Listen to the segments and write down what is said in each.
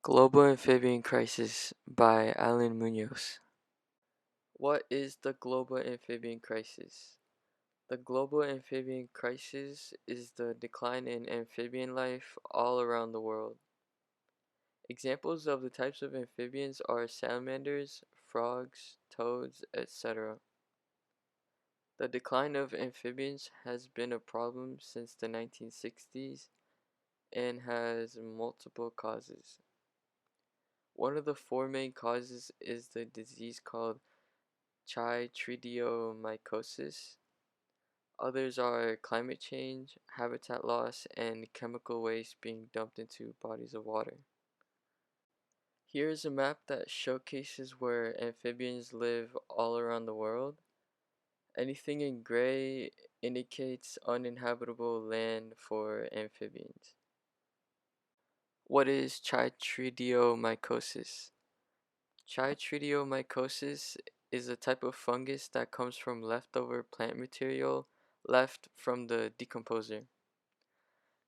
Global Amphibian Crisis by Alan Munoz. What is the global amphibian crisis? The global amphibian crisis is the decline in amphibian life all around the world. Examples of the types of amphibians are salamanders, frogs, toads, etc. The decline of amphibians has been a problem since the 1960s and has multiple causes. One of the four main causes is the disease called chytridiomycosis. Others are climate change, habitat loss, and chemical waste being dumped into bodies of water. Here is a map that showcases where amphibians live all around the world. Anything in gray indicates uninhabitable land for amphibians. What is chytridiomycosis? Chytridiomycosis is a type of fungus that comes from leftover plant material left from the decomposer.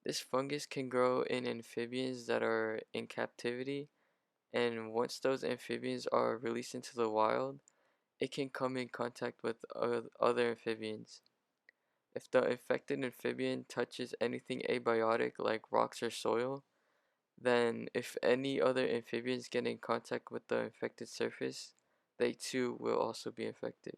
This fungus can grow in amphibians that are in captivity, and once those amphibians are released into the wild, it can come in contact with other amphibians. If the infected amphibian touches anything abiotic like rocks or soil, then if any other amphibians get in contact with the infected surface, they too will also be infected.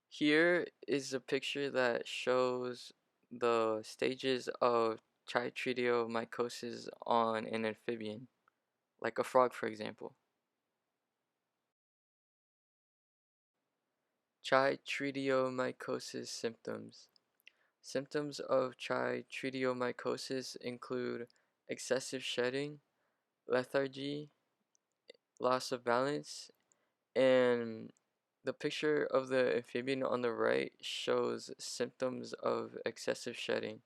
Here is a picture that shows the stages of chytridiomycosis on an amphibian, like a frog for example. Chytridiomycosis symptoms. Symptoms of chytridiomycosis include excessive shedding, lethargy, loss of balance, and the picture of the amphibian on the right shows symptoms of excessive shedding.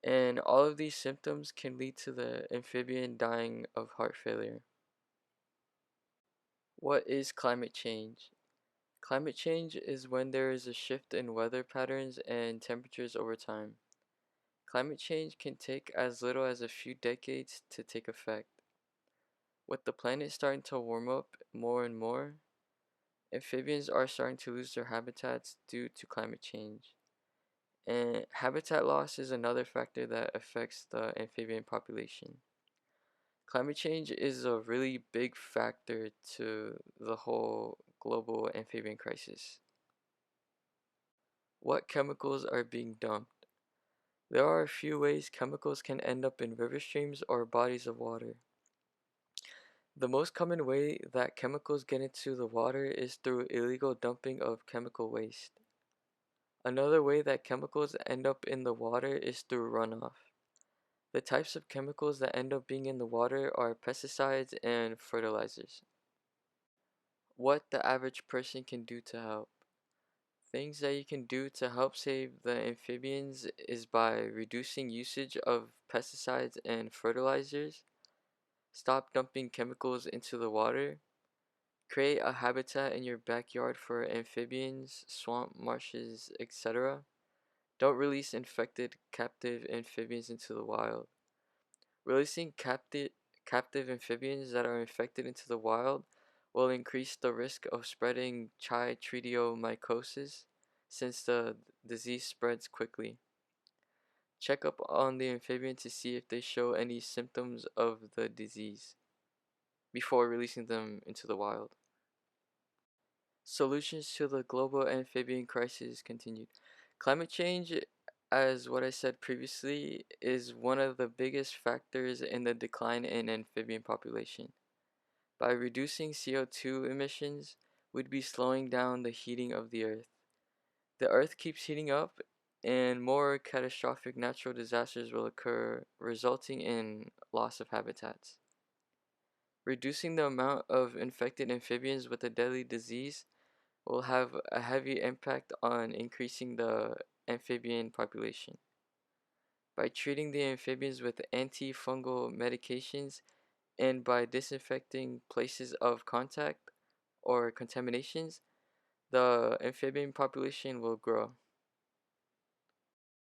And all of these symptoms can lead to the amphibian dying of heart failure. What is climate change? Climate change is when there is a shift in weather patterns and temperatures over time. Climate change can take as little as a few decades to take effect. With the planet starting to warm up more and more, amphibians are starting to lose their habitats due to climate change. And habitat loss is another factor that affects the amphibian population. Climate change is a really big factor to the whole global amphibian crisis. What chemicals are being dumped? There are a few ways chemicals can end up in river streams or bodies of water. The most common way that chemicals get into the water is through illegal dumping of chemical waste. Another way that chemicals end up in the water is through runoff. The types of chemicals that end up being in the water are pesticides and fertilizers. What the average person can do to help. Things that you can do to help save the amphibians is by reducing usage of pesticides and fertilizers, stop dumping chemicals into the water, create a habitat in your backyard for amphibians, swamp, marshes, etc. Don't release infected captive amphibians into the wild. Releasing captive amphibians that are infected into the wild will increase the risk of spreading chytridiomycosis since the disease spreads quickly. Check up on the amphibian to see if they show any symptoms of the disease before releasing them into the wild. Solutions to the global amphibian crisis continued. Climate change, as what I said previously, is one of the biggest factors in the decline in amphibian population. By reducing CO2 emissions, we'd be slowing down the heating of the Earth. The Earth keeps heating up, and more catastrophic natural disasters will occur, resulting in loss of habitats. Reducing the amount of infected amphibians with a deadly disease will have a heavy impact on increasing the amphibian population. By treating the amphibians with antifungal medications and by disinfecting places of contact or contaminations, the amphibian population will grow.